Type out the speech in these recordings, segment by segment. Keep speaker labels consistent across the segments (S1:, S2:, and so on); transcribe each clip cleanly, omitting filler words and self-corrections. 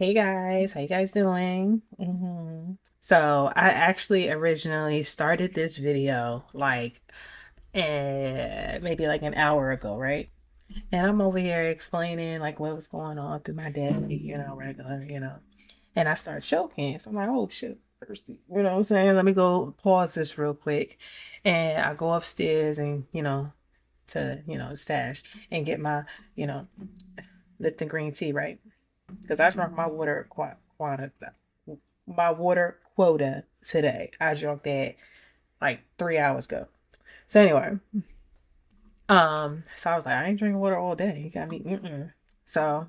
S1: Hey guys, how you guys doing? So I actually originally started this video like maybe like an hour ago, right? And I'm over here explaining like what was going on through my day, regular. And I start choking. So I'm like, oh shit, thirsty. You know what I'm saying? Let me go pause this real quick. And I go upstairs and, to, stash and get my, you know, Lipton green tea, right? Because I drank my water quota today. I drank that like 3 hours ago. So anyway, so I was like, I ain't drinking water all day. You got me. So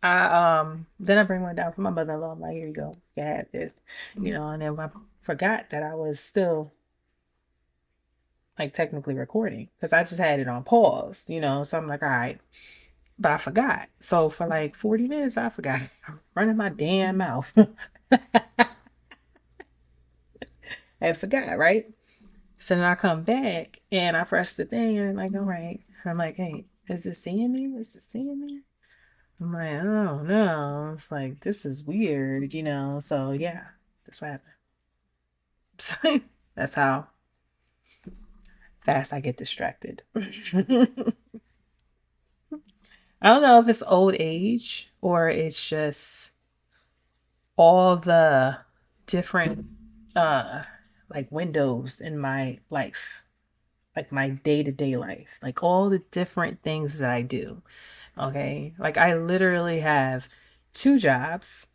S1: then I bring one down for my mother-in-law. I'm like, here you go, you have this, and then I forgot that I was still like technically recording because I just had it on pause. So I'm like, all right, but I forgot. So for like 40 minutes, I forgot running my damn mouth. I forgot, right? So then I come back and I press the thing and I'm like, all right. I'm like, hey, is it seeing me? Is it seeing me? I'm like, I don't know. It's like, this is weird. So yeah, that's what happened. That's how fast I get distracted. I don't know if it's old age or it's just all the different uh like windows in my life, like my day-to-day life, like all the different things that I do. Okay. Like I literally have two jobs.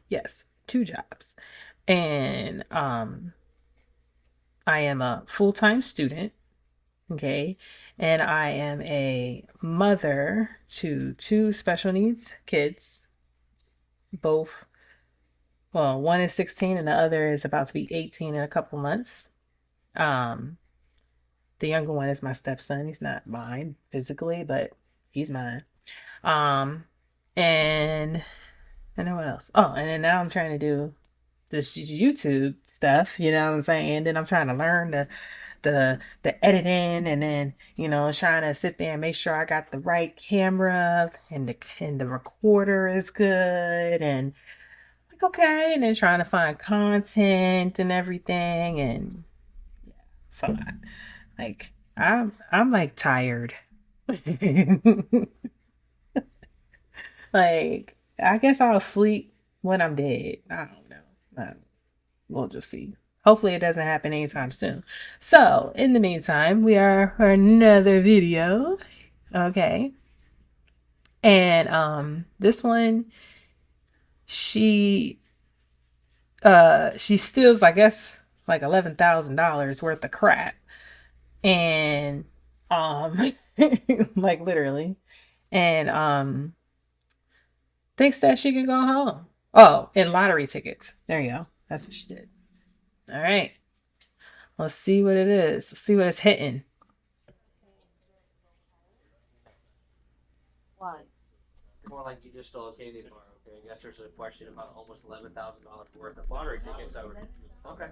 S1: Yes, two jobs. And I am a full-time student, okay? And I am a mother to two special needs kids, both, well, one is 16 and the other is about to be 18 in a couple months. Um, the younger one is my stepson. He's not mine physically, but he's mine. Um, and I know what else. Oh, and then now I'm trying to do this YouTube stuff, you know what I'm saying? And then I'm trying to learn the editing and then, trying to sit there and make sure I got the right camera and the recorder is good and like okay, and then trying to find content and everything and so I'm like tired. Like I guess I'll sleep when I'm dead. I don't know. We'll just see. Hopefully it doesn't happen anytime soon. So, in the meantime, we are for another video. Okay. And this one she she steals I guess like $11,000 worth of crap. And um like literally. And thinks that she can go home. Oh, and lottery tickets. There you go. That's what she did. All right. Let's see what it is. Let's see what it's hitting.
S2: More like you just stole a candy bar. Okay, I guess there's a question about almost $11,000 worth of lottery tickets over. Okay,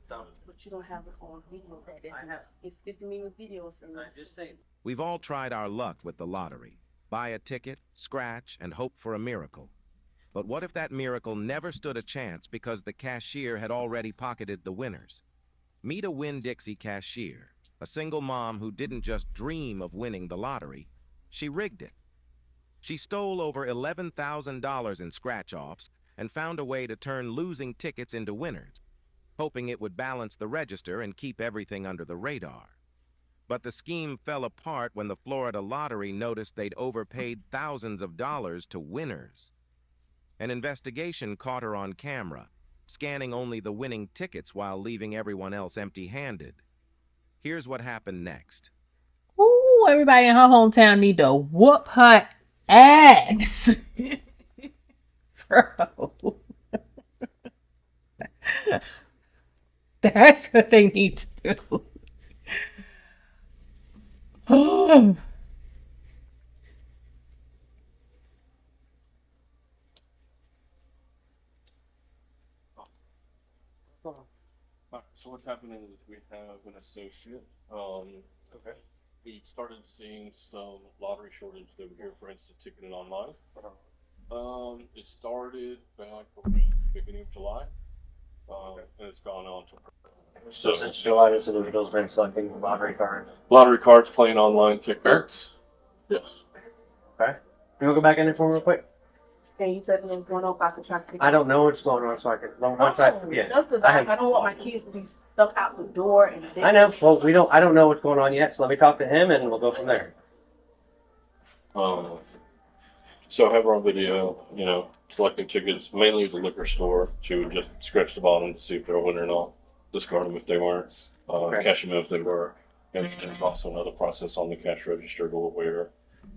S2: so
S3: But you don't have it on video. That is,
S2: I have.
S3: it's 50 million videos. And
S2: I just say
S4: We've all tried our luck with the lottery. Buy a ticket, scratch, and hope for a miracle. But what if that miracle never stood a chance because the cashier had already pocketed the winners? Meet a Winn-Dixie cashier, a single mom who didn't just dream of winning the lottery, she rigged it. She stole over $11,000 in scratch-offs and found a way to turn losing tickets into winners, hoping it would balance the register and keep everything under the radar. But the scheme fell apart when the Florida lottery noticed they'd overpaid thousands of dollars to winners. An investigation caught her on camera, scanning only the winning tickets while leaving everyone else empty-handed. Here's what happened next.
S1: Ooh, everybody in her hometown need to whoop her ass. Bro. That's what they need to do. Oh,
S5: Alright, so what's happening is we have an associate. Okay. We started seeing some lottery shortage over here, for instance, ticketing online. It started back around beginning of July, and it's gone on to.
S2: So since July, this individual's been selecting lottery cards.
S5: Lottery cards, playing online tickets. Yes.
S2: Okay. Can we go back in it for me real quick?
S3: And you said what's going on if I could try to figure
S2: I don't know what's going on, so I can. Once I yeah.
S3: Just because
S2: I
S3: I
S2: have-
S3: don't want my kids to be stuck out the door and they
S2: I know. Well, we don't. I don't know what's going on yet, so let me talk to him, and we'll go from there.
S5: So I have her on video, selecting tickets, mainly at the liquor store. She would just scratch the bottom to see if they're a winner or not, discard them if they weren't,
S2: Okay.
S5: cash them in if they were. And there's also another process on the cash register where,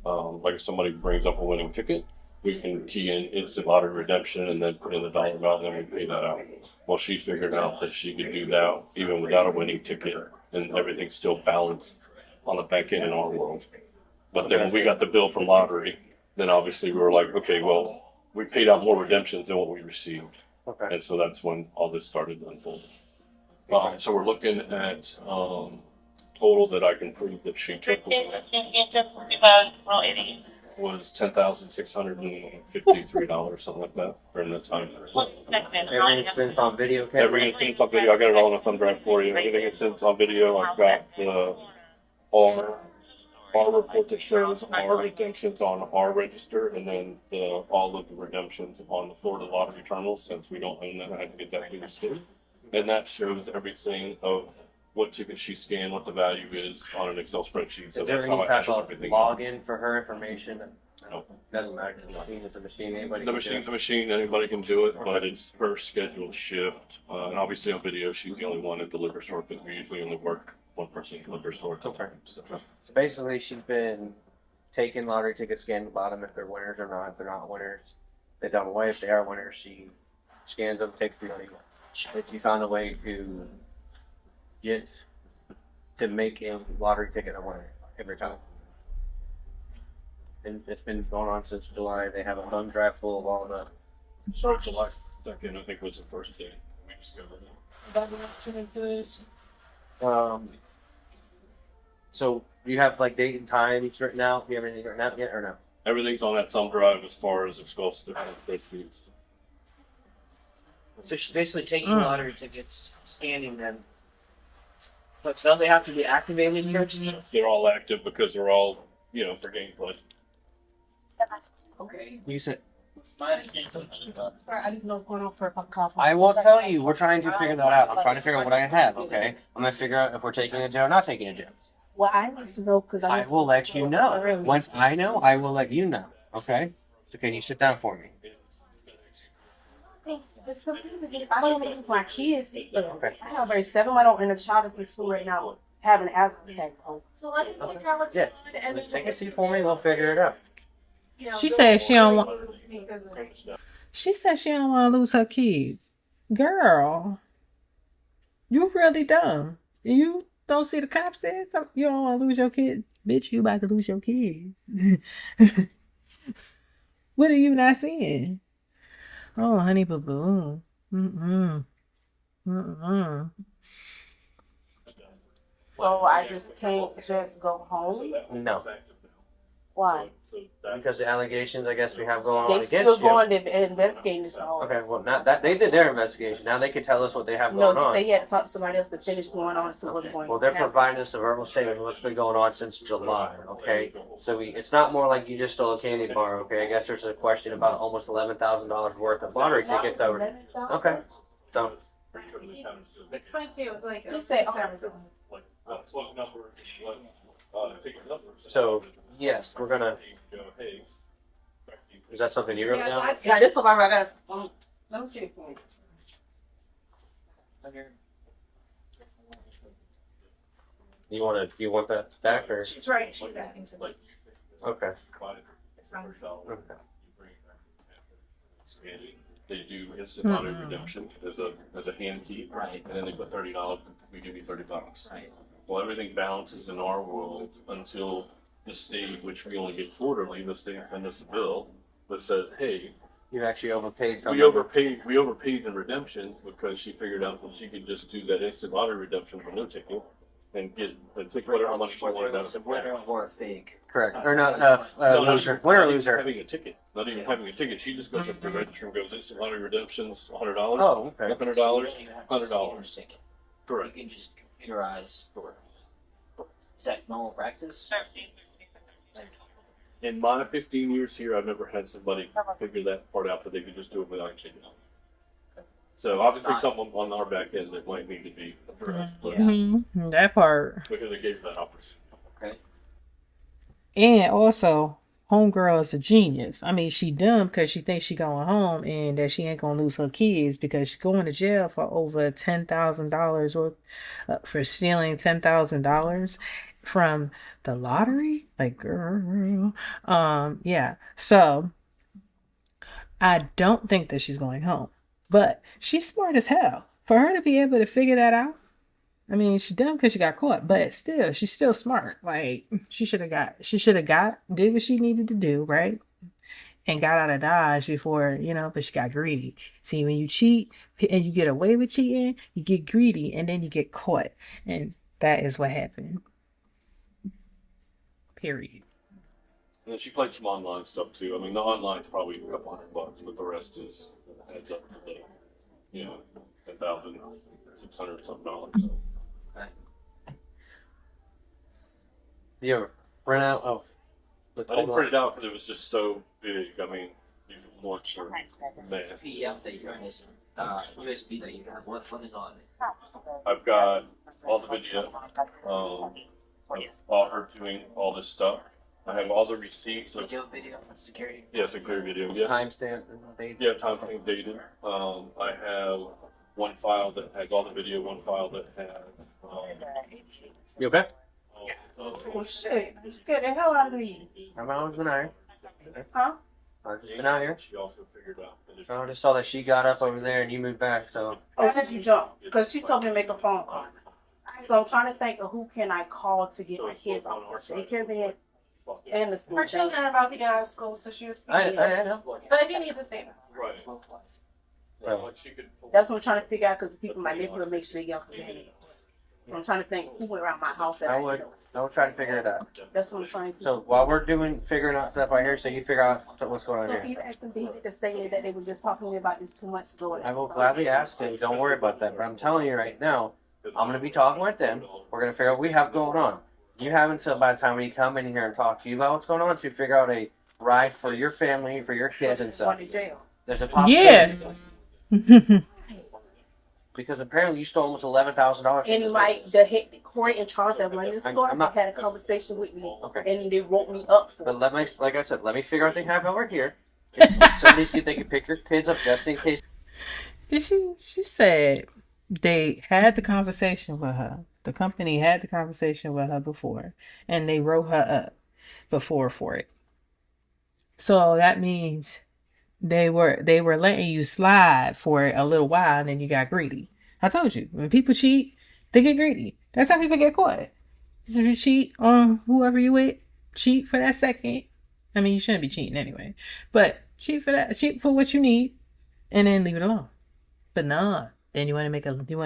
S5: like if somebody brings up a winning ticket, we can key in instant lottery redemption and then put in the dollar amount and then we pay that out. Well, she figured out that she could do that even without a winning ticket and everything's still balanced on the back end in our world. But then when we got the bill from lottery, then obviously we were like, okay, well, we paid out more redemptions than what we received.
S2: Okay.
S5: And so that's when all this started to unfold. So we're looking at total that I can prove that she took was $10,653, something like that, during that time.
S2: Every instance on video. Camera?
S5: Every instance on video, I got it all on a thumb drive for you. Everything instance on video, I've got our report that shows our redemptions on our register, and then all of the redemptions on the Florida lottery terminal. Since we don't own that, I had to get that through the state, and that shows everything of what ticket she scanned, what the value is on an Excel spreadsheet. So
S2: Is there
S5: that's how
S2: any
S5: I
S2: type
S5: add
S2: of
S5: everything.
S2: login for her information?
S5: No.
S2: Doesn't matter. The machine is a machine. Anybody.
S5: The
S2: can do
S5: machine's
S2: it.
S5: a machine, anybody can do it, but it's her scheduled shift. And obviously on video, she's the only one at the liquor store because we usually only work one person at the liquor store.
S2: Okay. So basically, she's been taking lottery tickets, scanning the bottom if they're winners or not. If they're not winners, they don't away. If they are winners, she scans them, takes the money. But you found a way to get to make a lottery ticket a winner every time. And it's been going on since July. They have a thumb drive full of all the.
S5: So July 2nd, I think, was the first day we discovered it.
S2: So you have like date and times written out? Do you have anything written out yet or no?
S5: Everything's on that thumb drive as far as exclusive spreadsheets.
S6: So she's basically taking lottery tickets, scanning them. But don't they have to be activated here?
S5: They're all active because they're all, for gameplay.
S6: Okay.
S2: You said.
S3: Sorry, I didn't know what's going on for if I call.
S2: I will tell you. We're trying to figure that out. I'm trying to figure out what I have. Okay. I'm gonna figure out if we're taking a jail or not taking a jail.
S3: Well, I need to know because
S2: I will let you know. Once I know, I will let you know. Okay. So can you sit down for me?
S3: I don't want to use my kids.
S2: Okay.
S3: I have a grade 7. I don't, and a child is in school right now having an asthma attack.
S7: So let me figure out what's
S2: Yeah.
S7: going on and
S2: Just
S7: then
S2: take a seat for me. We'll figure it out.
S1: She said she don't want. She said she don't want to lose her kids. Girl, you really dumb. You don't see the cops said you don't want to lose your kids. Bitch, you about to lose your kids. What are you not seeing? Oh, honey boo boo. Mm-mm. Mm-mm.
S3: Well, I just can't just go home.
S2: No.
S3: Why?
S2: Because the allegations, I guess, we have going on
S3: They
S2: against
S3: still
S2: you.
S3: going to investigate this all.
S2: Okay. Well, not that they did their investigation. Now they can tell us what they have
S3: No,
S2: going
S3: they
S2: on.
S3: say he had to talk to somebody else to finish going on and see what's going
S2: Well,
S3: on.
S2: they're providing us a verbal statement of what's been going on since July, okay? So it's not more like you just stole a candy bar, okay? I guess there's a question about almost $11,000 worth of lottery tickets over. Okay. So,
S7: Explain to you, it was like.
S3: He said, okay.
S5: What number, ticket numbers.
S2: so yes, we're gonna. Is that something you wrote
S7: Yeah,
S2: down?
S7: that's-
S3: Yeah, this is I got. Let me see it for you.
S2: You want that back or?
S7: She's right, she's adding to it.
S2: Okay.
S5: They do instant lottery redemption as a hand key,
S6: Right.
S5: and then they put $30. We give you $30.
S6: Right.
S5: Well, everything balances in our world until the state, which we only get quarterly. The state sends us a bill that says, "Hey,
S2: You actually overpaid something.
S5: we overpaid in redemption because she figured out that she could just do that instant lottery redemption for no ticket." and take whatever much you want out
S6: It's a
S5: of
S6: winner
S5: it.
S6: or a fake.
S2: Correct. Or not, loser.
S5: Not
S2: Winner or
S5: even
S2: loser.
S5: Having a ticket. Not even having a ticket. She just goes up to the register and goes, "This is lottery redemptions, $100,
S2: Oh, okay.
S5: $100,
S6: So you don't even have to scan your
S5: $100."
S6: ticket. You
S5: Correct.
S6: can just computerize.
S5: Correct.
S6: Is that normal practice?
S5: In my 15 years here, I've never had somebody figure that part out that they could just do it without a ticket. So obviously,
S6: not-
S5: something on our back end that might need to be addressed, but
S1: Mhm. That part.
S5: because they gave that opportunity.
S6: Okay.
S1: And also, homegirl is a genius. I mean, she dumb because she thinks she going home and that she ain't gonna lose her kids because she's going to jail for over $10,000 or for stealing $10,000 from the lottery. Like, girl, yeah. So I don't think that she's going home, but she's smart as hell. For her to be able to figure that out, I mean, she's dumb because she got caught, but still, she's still smart. Like she should have did what she needed to do, right? And got out of Dodge before, but she got greedy. See, when you cheat and you get away with cheating, you get greedy and then you get caught. And that is what happened. Period.
S5: And then she played some online stuff too. I mean, the online's probably a couple $100, but the rest adds up to the, 10,600 something dollars.
S2: Do you have a printout of the
S5: I didn't
S2: total?
S5: print it out because it was just so big. I mean, these ones are
S6: It's a
S5: massive.
S6: PDF that you have. This USB that you have. What is on it?
S5: I've got all the video of all her doing all this stuff. I have all the receipts.
S6: Video, security.
S5: Yes, a clear video. Yeah,
S2: Timestamp and date?
S5: yeah, time frame dated. I have one file that has all the video. One file that has.
S2: You okay?
S3: Well, shit. You scared the hell out of me.
S2: How long has been out here?
S3: Huh?
S2: I've just been out here.
S5: She also figured out that if
S2: I just saw that she got up over there and you moved back, so.
S3: Oh, because you jumped. Because she told me to make a phone call. So I'm trying to think of who can I call to get my kids off of daycare bed and the school.
S7: Her children are about to get out of school, so she was.
S2: I know.
S7: But I do need this data.
S5: right,
S2: So,
S5: like she could.
S3: That's what I'm trying to figure out because the people in my neighborhood make sure they get off the bed. So I'm trying to think who went around my house that
S2: I
S3: I
S2: would.
S3: know.
S2: I will try to figure it out.
S3: That's what I'm trying to do.
S2: So while we're figuring out stuff right here, so you figure out what's going on
S3: So
S2: here.
S3: you asked them, did the statement that they were just talking to me about this 2 months ago?
S2: I will gladly ask them. Don't worry about that. But I'm telling you right now, I'm going to be talking with them. We're going to figure out what we have going on. You have until by the time we come in here and talk to you about what's going on to figure out a ride for your family, for your kids and
S3: Going
S2: stuff.
S3: to jail.
S2: There's a possibility.
S1: Yeah.
S2: Because apparently you stole almost $11,000.
S3: And like the Corey and Charles that run this store,
S2: I'm not-
S3: they had a conversation with me,
S2: Okay.
S3: and they wrote me up for
S2: But
S3: it.
S2: like I said, let me figure out what they have over here. Just somebody see if they can pick your kids up just in case.
S1: Did she said they had the conversation with her. The company had the conversation with her before, and they wrote her up before for it. So that means they were letting you slide for a little while, and then you got greedy. I told you, when people cheat, they get greedy. That's how people get caught. So if you cheat on whoever you with, cheat for that second. I mean, you shouldn't be cheating anyway, but cheat for what you need, and then leave it alone. But nah, then you want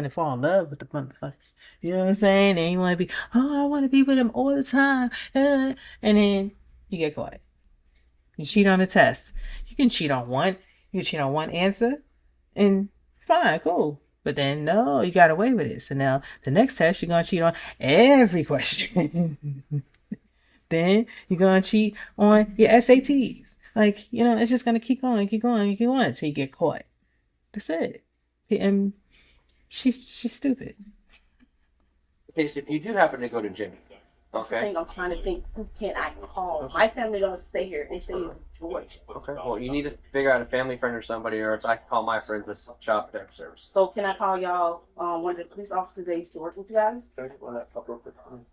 S1: to fall in love with the motherfucker. You know what I'm saying? Then you want to be, I want to be with him all the time, and then you get caught. You cheat on the test. You can cheat on one. You can cheat on one answer, and fine, cool. But then no, you got away with it. So now the next test, you're gonna cheat on every question. Then you're gonna cheat on your SATs. Like, it's just gonna keep going until you get caught. That's it. And she's stupid.
S2: Okay, so if you do happen to go to Jimmy,
S3: That's the
S2: okay.
S3: thing I'm trying to think. Who can I call? My family don't stay here. They stay in Georgia.
S2: Okay. Well, you need to figure out a family friend or somebody, or else I can call my friends with shop type service.
S3: So can I call y'all? One of the police officers that used to work with you guys.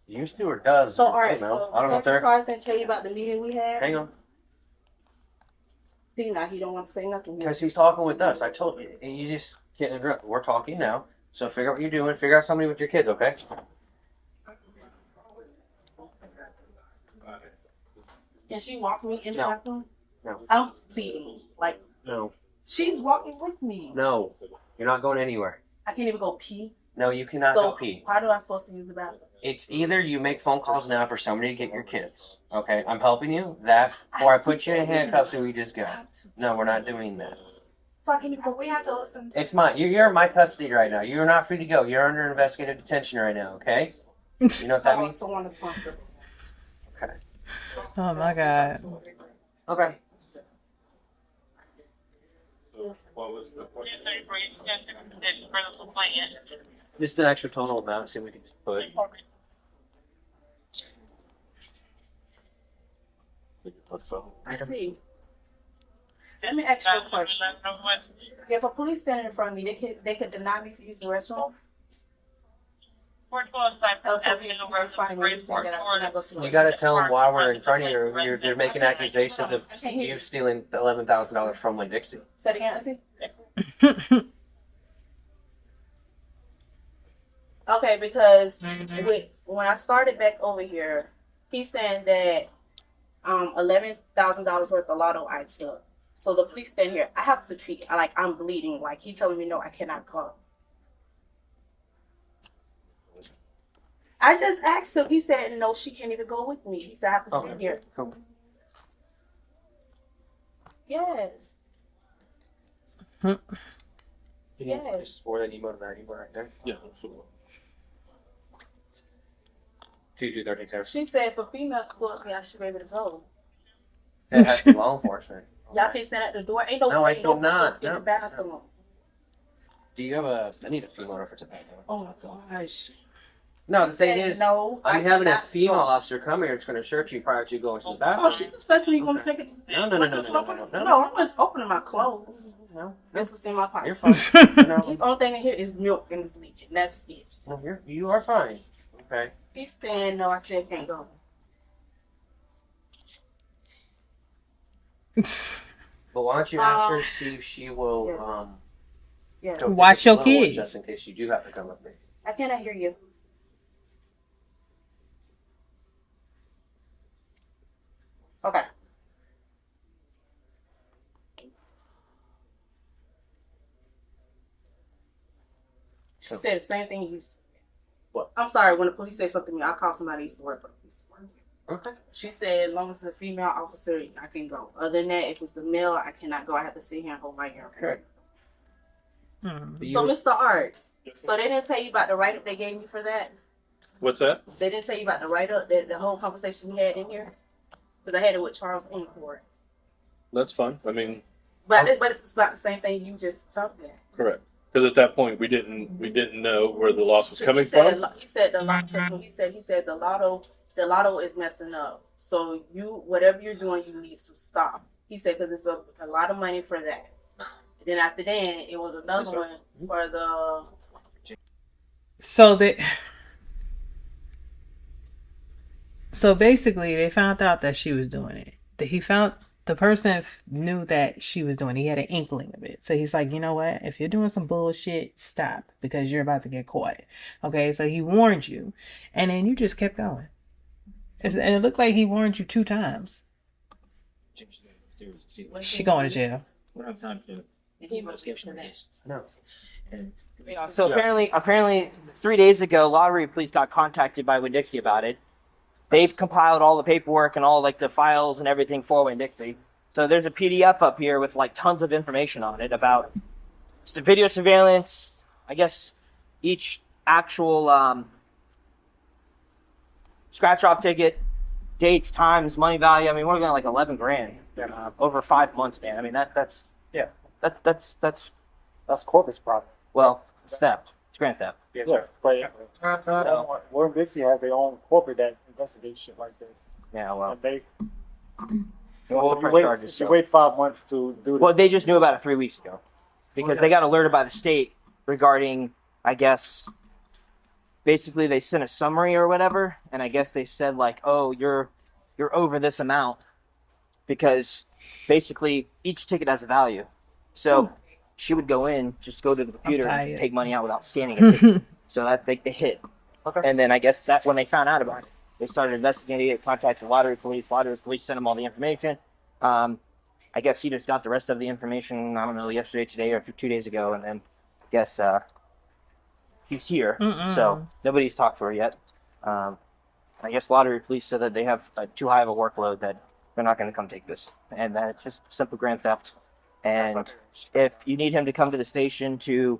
S2: Used to or does?
S3: So all
S2: I
S3: right.
S2: don't know.
S3: So
S2: I don't know if
S3: Captain
S2: they're.
S3: Carson didn't tell you about the meeting we had.
S2: Hang on,
S3: See now he don't want to say nothing.
S2: because he's talking with us. I told you. And you just can't interrupt. We're talking now. So figure out what you're doing. Figure out somebody with your kids, okay?
S3: Can she walk me in the
S2: No.
S3: bathroom?
S2: No.
S3: I'm pleading. Like
S2: No.
S3: she's walking with me.
S2: No. You're not going anywhere.
S3: I can't even go pee.
S2: No, you cannot
S3: so
S2: go pee.
S3: how do I supposed to use the bathroom?
S2: It's either you make phone calls now for somebody to get your kids. Okay, I'm helping you. That, or I put you in handcuffs and we just go. No, we're not doing that.
S3: So I can even
S7: But we have to listen to.
S2: It's mine. You're in my custody right now. You're not free to go. You're under investigative detention right now. Okay. You know what that means?
S3: someone to talk to.
S2: Okay.
S1: Oh my God.
S2: Okay.
S5: So what was the question?
S2: Just an extra total amount. See if we can just put.
S3: I see. Let me ask you a question. If a police standing in front of me, they could deny me for using the restroom.
S2: You gotta tell them why we're in front of you. You're making accusations of you stealing $11,000 from Winn Dixie.
S3: Say it again, Auntie. Okay, because when I started back over here, he's saying that $11,000 worth of lotto I took. So the police stand here. I have to pee. I'm bleeding. Like he telling me no, I cannot go. I just asked him. He said no, she can't even go with me. He said I have to stand here.
S2: Cool.
S3: Yes. Yes.
S2: Just forward that email to that email right there.
S5: Yeah, absolutely.
S2: 2236.
S3: She said for female to go up here, I should be able to go.
S2: It has to be law enforcement.
S3: Y'all can stand at the door. Ain't no
S2: No, I
S3: ain't no
S2: cannot.
S3: in the
S2: No.
S3: bathroom.
S2: Do you have a? I need a female reference to that.
S3: Oh my gosh.
S2: No, the thing
S3: Said
S2: is,
S3: no,
S2: I'm
S3: I
S2: having a
S3: cannot
S2: female
S3: go.
S2: officer come here. It's going to search you prior to going to the bathroom.
S3: Oh, she can search me. You want to take it?
S2: No, no, no, no, no, no, no.
S3: No, I'm not opening my clothes.
S2: No,
S3: That's what's in my
S2: you're
S3: pocket.
S2: fine. No,
S3: This only thing in here is milk and it's leaking. That's it.
S2: no, you are fine. Okay.
S3: He's saying no. I said can't go.
S2: But why don't you ask her to see if she will
S3: Yes.
S2: go
S1: Watch
S2: get the
S1: your
S2: little one
S1: kids.
S2: just in case you do have to come with me.
S3: I cannot hear you. Okay. She said the same thing you said.
S2: What?
S3: I'm sorry, when the police say something to me, I call somebody who used to work for the police department.
S2: Okay.
S3: She said as long as it's a female officer, I can go. Other than that, if it's a male, I cannot go. I have to sit here and hold my hair.
S2: Okay.
S3: So, Mr. Art, so they didn't tell you about the write-up they gave me for that?
S5: What's that?
S3: They didn't tell you about the write-up, the whole conversation we had in here? Because I had it with Charles in court.
S5: That's fine. I mean,
S3: But it's about the same thing you just talked about.
S5: correct. Because at that point, we didn't know where the loss was coming
S3: He said,
S5: from.
S3: He said the lotto. He said the lotto is messing up. So whatever you're doing, you need to stop. He said because it's a lot of money for that. And then after that, it was another one for the.
S1: So basically, they found out that she was doing it. The person knew that she was doing it. He had an inkling of it. So he's like, you know what? If you're doing some bullshit, stop because you're about to get caught. Okay, so he warned you, and then you just kept going. And it looked like he warned you 2 times. She going to jail.
S2: No.
S6: Yeah, so apparently 3 days ago, Lottery Police got contacted by Winn-Dixie about it. They've compiled all the paperwork and all like the files and everything for Winn-Dixie. So there's a PDF up here with like tons of information on it about the video surveillance. I guess each actual scratch off ticket, dates, times, money value. I mean, we're looking at like 11 grand over 5 months, man. I mean that's corpus fraud. Well, it's theft. It's grand theft.
S8: Yeah, but Warren Dixie has their own corporate that investigates shit like this.
S6: Yeah, well,
S8: And they
S6: we'll
S8: so
S6: press charges,
S8: you
S6: so.
S8: wait 5 months to do this.
S6: Well, they just knew about it 3 weeks ago because they got alerted by the state regarding, I guess, basically they sent a summary or whatever, and I guess they said like, oh, you're over this amount because basically each ticket has a value. So she would go in, just go to the computer and take money out without scanning a ticket. So that they hit.
S2: Okay.
S6: And then I guess that when they found out about it, they started investigating it, contacted Lottery Police. Lottery Police sent them all the information. I guess he just got the rest of the information, I don't know, yesterday, today, or 2 days ago, and then I guess he's here. So nobody's talked to her yet. I guess lottery police said that they have too high of a workload that they're not going to come take this, and that it's just simple grand theft. And if you need him to come to the station to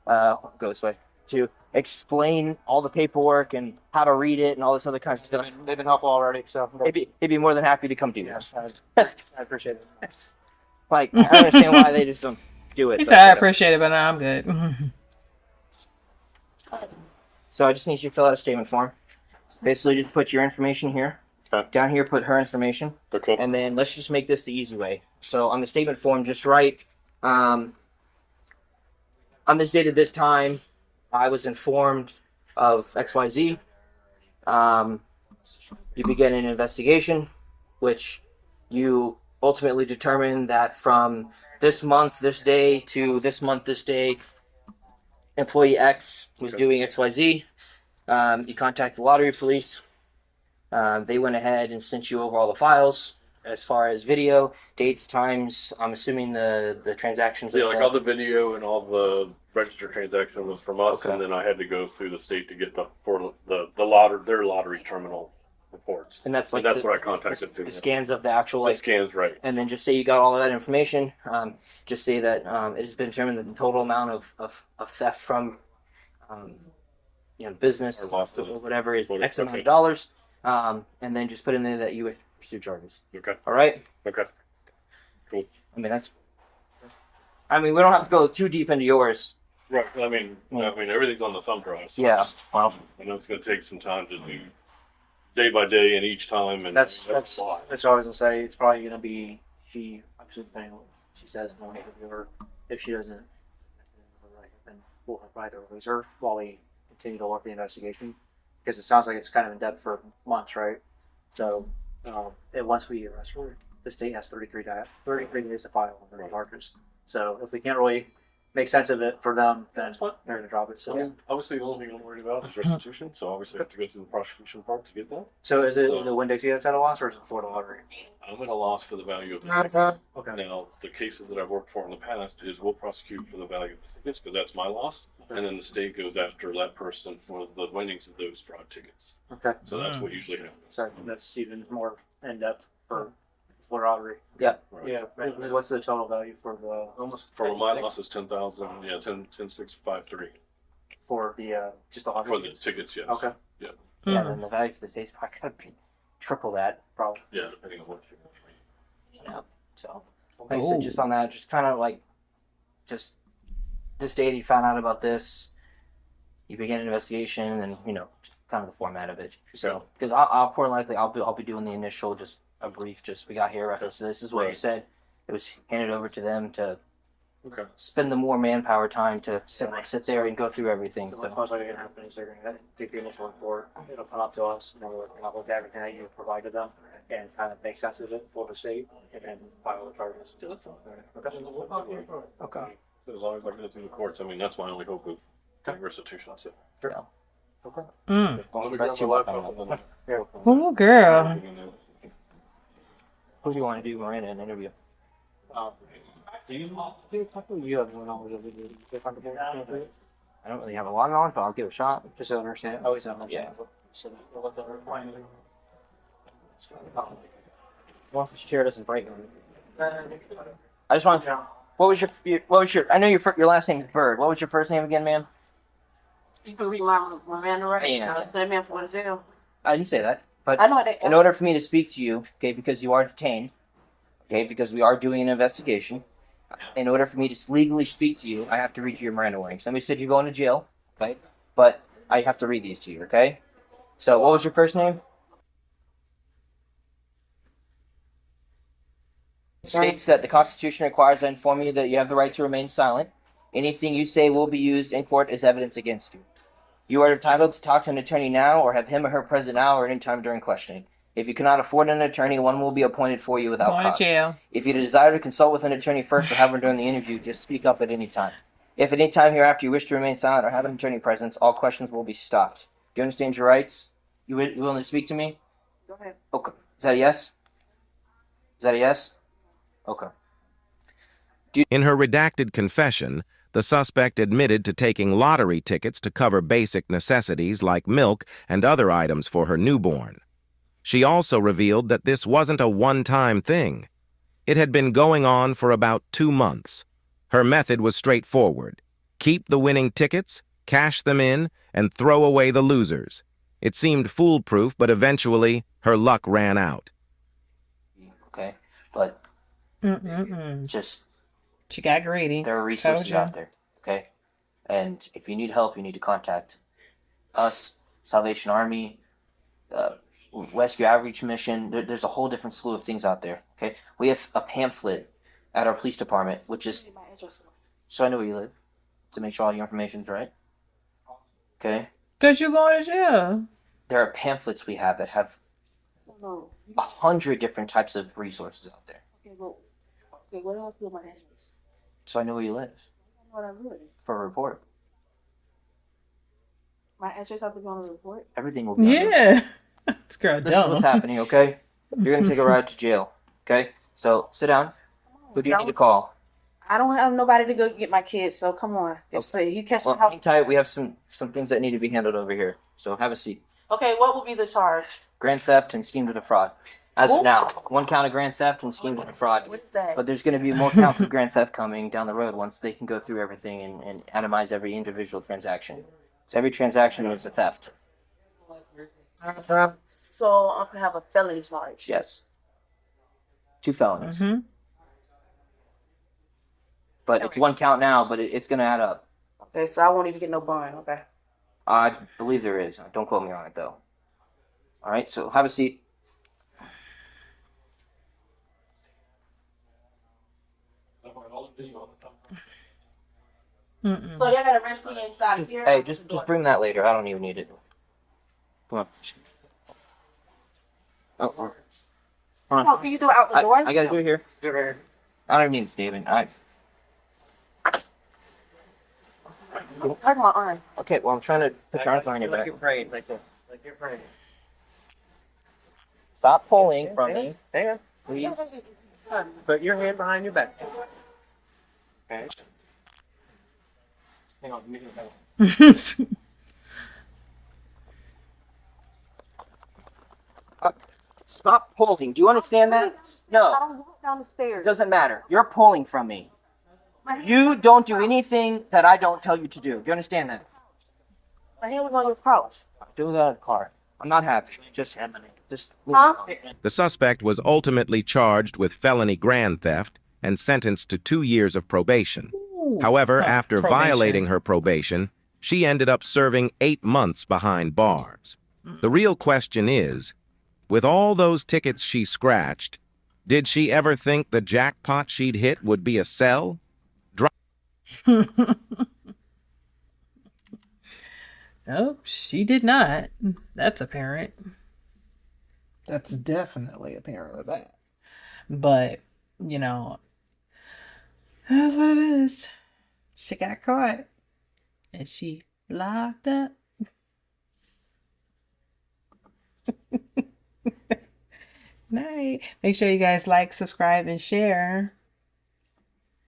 S6: go this way to explain all the paperwork and how to read it and all this other kind of stuff,
S8: They've been helpful already, so
S6: he'd be more than happy to come do that.
S8: I appreciate it.
S6: Like, I don't understand why they just don't do it.
S1: He
S6: but
S1: said, I
S6: whatever.
S1: appreciate it, but no, I'm good.
S6: So I just need you to fill out a statement form. Basically, just put your information here.
S5: Okay.
S6: Down here, put her information.
S5: Okay.
S6: And then let's just make this the easy way. So on the statement form, just write, on this date at this time, I was informed of XYZ. You begin an investigation, which you ultimately determine that from this month, this day to this month, this day, employee X was doing XYZ. You contact the lottery police. They went ahead and sent you over all the files as far as video, dates, times. I'm assuming the transactions.
S5: Yeah,
S6: of
S5: like
S6: the-
S5: all the video and all the registered transaction was from us,
S6: Okay.
S5: and then I had to go through the state to get the lottery their lottery terminal reports.
S6: and that's like
S5: that's
S6: the,
S5: what I contacted
S6: the,
S5: to.
S6: the scans of the actual
S5: The
S6: like,
S5: scans, right?
S6: and then just say you got all of that information. Just say that it has been determined that the total amount of theft from business
S5: Or losses.
S6: or whatever is
S5: Okay.
S6: X amount of dollars. And then just put in there that you wish to pursue charges.
S5: Okay.
S6: All right.
S5: Okay.
S6: I mean we don't have to go too deep into yours.
S5: Right. I mean, everything's on the thumb drive. So
S6: Yeah. Well,
S5: I know it's going to take some time to do day by day and each time, and
S8: That's
S5: a lot.
S8: what I was gonna say. It's probably gonna be she. Actually, depending on what she says when we interview her. If she doesn't, then we'll either lose her while we continue to work the investigation, because it sounds like it's kind of in depth for months, right? So, and once we arrest her, the state has 33 days to file on the charges. So if we can't really make sense of it for them, then they're gonna drop it. So,
S5: Obviously, the only thing I'm worried about is restitution. So obviously, I have to go through the prosecution part to get that.
S8: so is it Winn-Dixie that's at a loss, or is it Florida Lottery?
S5: I'm at a loss for the value of the tickets.
S8: Okay.
S5: Now, the cases that I've worked for in the past is we'll prosecute for the value of the tickets because that's my loss, and then the state goes after that person for the winnings of those fraud tickets.
S8: Okay.
S5: So that's what usually happens.
S8: So that's even more in depth for Florida Lottery.
S6: yeah.
S5: Right.
S8: Yeah. And what's the total value for the almost
S5: For my loss is 10,000. Yeah, 10,653
S8: for the just the lottery?
S5: for the tickets. Yes.
S8: Okay.
S5: Yeah.
S6: Yeah. Then the value for the state's probably gonna be triple that.
S8: Probably.
S5: Yeah, depending on what you.
S6: Yeah. So, like I said, just on that, just kind of like, just this date you found out about this, you begin an investigation, and just kind of the format of it. So, because I'll more likely I'll be doing the initial, just a brief, just we got here reference to this is what you
S5: Right.
S6: said. It was handed over to them to
S5: Okay.
S6: spend the more manpower time to sit there and go through everything.
S8: So what's
S6: So,
S8: most likely going to happen is they're going to take the initial report. It'll come up to us, and then we'll look at everything that you provided them and kind of make sense of it for the state, and then file the charges. Okay.
S6: okay.
S5: So as long as I get it through the courts, I mean, that's my only hope of getting restitution. So.
S6: Yeah.
S8: Okay.
S1: Mm.
S5: Let me
S6: About
S5: grab
S6: 2
S5: my
S6: months.
S5: laptop and then-
S1: Oh, girl.
S6: Who do you want to do Miranda an interview?
S8: Do you have more knowledge of it? You're comfortable with it?
S6: I don't really have a lot of knowledge, but I'll give it a shot.
S8: Just to understand. Always have
S6: Yeah.
S8: So you'll look at her line.
S6: Well, if this chair doesn't break. I just want. What was your? I know your last name is Bird. What was your first name again, ma'am?
S9: You can read my man right?
S6: Yeah.
S9: Send me up for the jail.
S6: I didn't say that. But
S9: I know that.
S6: in order for me to speak to you, okay, because you are detained, okay, because we are doing an investigation, in order for me to legally speak to you, I have to read you your Miranda warning. Somebody said you're going to jail, okay, but I have to read these to you, okay? So, what was your first name? States that the Constitution requires I inform you that you have the right to remain silent. Anything you say will be used in court as evidence against you. You are entitled to talk to an attorney now or have him or her present now or any time during questioning. If you cannot afford an attorney, one will be appointed for you without
S1: Going to
S6: cost.
S1: jail.
S6: If you desire to consult with an attorney first or have one during the interview, just speak up at any time. If at any time hereafter you wish to remain silent or have an attorney present, all questions will be stopped. Do you understand your rights? You willing to speak to me?
S9: Go ahead.
S6: Okay. Is that a yes? Is that a yes? Okay.
S4: In her redacted confession, the suspect admitted to taking lottery tickets to cover basic necessities like milk and other items for her newborn. She also revealed that this wasn't a one-time thing. It had been going on for about 2 months. Her method was straightforward. Keep the winning tickets, cash them in, and throw away the losers. It seemed foolproof, but eventually her luck ran out.
S6: Okay, but
S1: Mm-mm-mm.
S6: just
S1: She got greedy.
S6: there are resources out there. Okay, and if you need help, you need to contact us, Salvation Army, Rescue Outreach Mission. There's a whole different slew of things out there. Okay, we have a pamphlet at our police department, which is
S3: My address.
S6: so I know where you live, to make sure all your information's right. Okay,
S1: Because you're going to jail.
S6: there are pamphlets we have that have
S3: No.
S6: 100 different types of resources out there.
S3: Okay, well, okay, what else do my address?
S6: So I know where you live
S3: I know what I live.
S6: for a report.
S3: My address has to be on the report.
S6: Everything will be on there.
S1: Yeah. This girl
S6: This is what's
S1: dumb.
S6: happening, okay? You're gonna take a ride to jail, okay? So sit down. Who do you need to call?
S3: I don't have nobody to go get my kids, so come on. If say he catch
S6: Well,
S3: my house.
S6: hang tight. We have some things that need to be handled over here. So have a seat.
S3: Okay, what would be the charge?
S6: Grand theft and scheme to defraud. As of now, 1 count of grand theft and scheme to defraud.
S3: What is that?
S6: But there's going to be more counts of grand theft coming down the road once they can go through everything and itemize every individual transaction. So every transaction is a theft.
S3: So I'm gonna have a felony charge.
S6: Yes. 2 felonies.
S1: Mm-hmm.
S6: But it's 1 count now, but it's going to add up.
S3: Okay, so I won't even get no bond. Okay.
S6: I believe there is. Don't quote me on it, though. All right, so have a seat.
S1: Mm-mm.
S3: So y'all gotta arrest me inside here.
S6: Hey, just bring that later. I don't even need it. Come on. Oh, hold on.
S3: Oh, can you do it out the door?
S6: I gotta do it here. I don't even need it, David.
S3: Hurt my arm.
S6: Okay, well, I'm trying to put your arms behind your back.
S2: You're praying like this. Like you're praying.
S6: Stop pulling from me,
S2: Hang on.
S6: please.
S2: Put your hand behind your back. Okay. Hang on. Let me just
S6: Stop pulling. Do you understand that?
S3: I
S6: No,
S3: don't walk down the
S6: it
S3: stairs.
S6: doesn't matter. You're pulling from me. You don't do anything that I don't tell you to do. Do you understand that?
S3: My hand was on your couch.
S6: Do that in the car. I'm not happy. Just leave
S3: Huh?
S6: it alone.
S4: The suspect was ultimately charged with felony grand theft and sentenced to 2 years of probation. However, after violating her probation, she ended up serving 8 months behind bars. The real question is, with all those tickets she scratched, did she ever think the jackpot she'd hit would be a cell?
S1: Nope, she did not. That's apparent.
S10: That's definitely apparent of that.
S1: But, you know, that's what it is. She got caught. And she locked up. Night. Make sure you guys like, subscribe, and share.